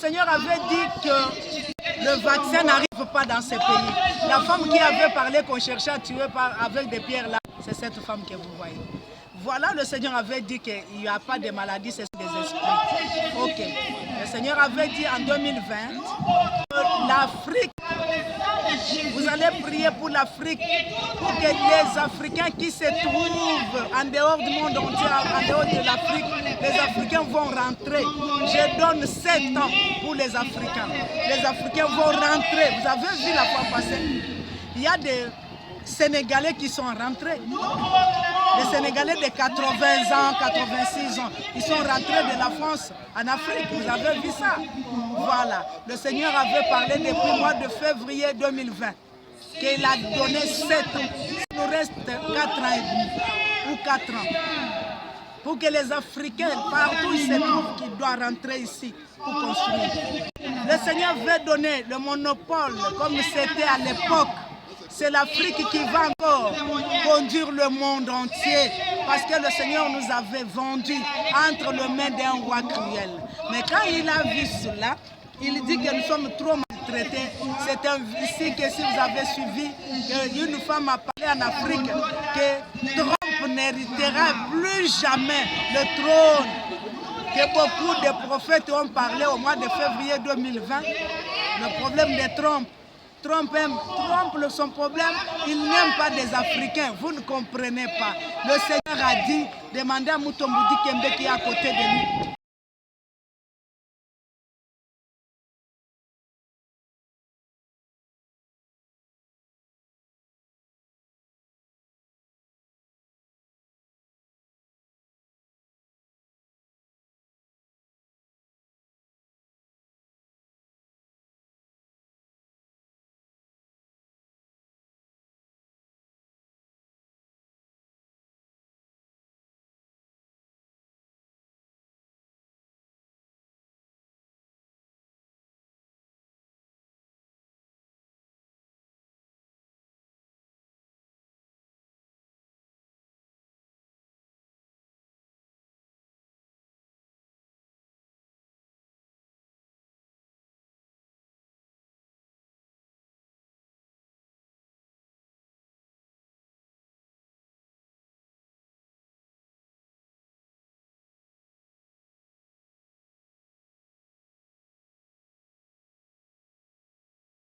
Le Seigneur avait dit que le vaccin n'arrive pas dans ces pays. La femme qui avait parlé qu'on cherchait à tuer avec des pierres là, c'est cette femme que vous voyez. Voilà, le Seigneur avait dit qu'il n'y a pas de maladies, c'est des esprits. Ok. Le Seigneur avait dit en 2020 que l'Afrique, vous allez prier pour l'Afrique, pour que les Africains qui se trouvent en dehors du monde entier, en dehors de l'Afrique, les Africains vont rentrer. Je donne 7 ans pour les Africains. Les Africains vont rentrer. Vous avez vu la fois passée, il y a des Sénégalais qui sont rentrés. Les Sénégalais de 80 ans, 86 ans, ils sont rentrés de la France en Afrique. Vous avez vu ça? Voilà. Le Seigneur avait parlé depuis le mois de février 2020 qu'il a donné 7 ans. Il nous reste 4 ans et demi ou 4 ans. Pour que les Africains, partout où ils se trouvent, qu'ils doivent rentrer ici pour construire. Le Seigneur veut donner le monopole comme c'était à l'époque. C'est l'Afrique qui va encore conduire le monde entier parce que le Seigneur nous avait vendus entre les mains d'un roi cruel. Mais quand il a vu cela, il dit que nous sommes trop maltraités. C'est ainsi que si vous avez suivi, une femme a parlé en Afrique que Trump n'héritera plus jamais le trône. Que beaucoup de prophètes ont parlé au mois de février 2020. Le problème de Trump. Trump, son problème, il n'aime pas des Africains. Vous ne comprenez pas. Le Seigneur a dit, demandez à Mutomboudi Kembe qui est à côté de nous.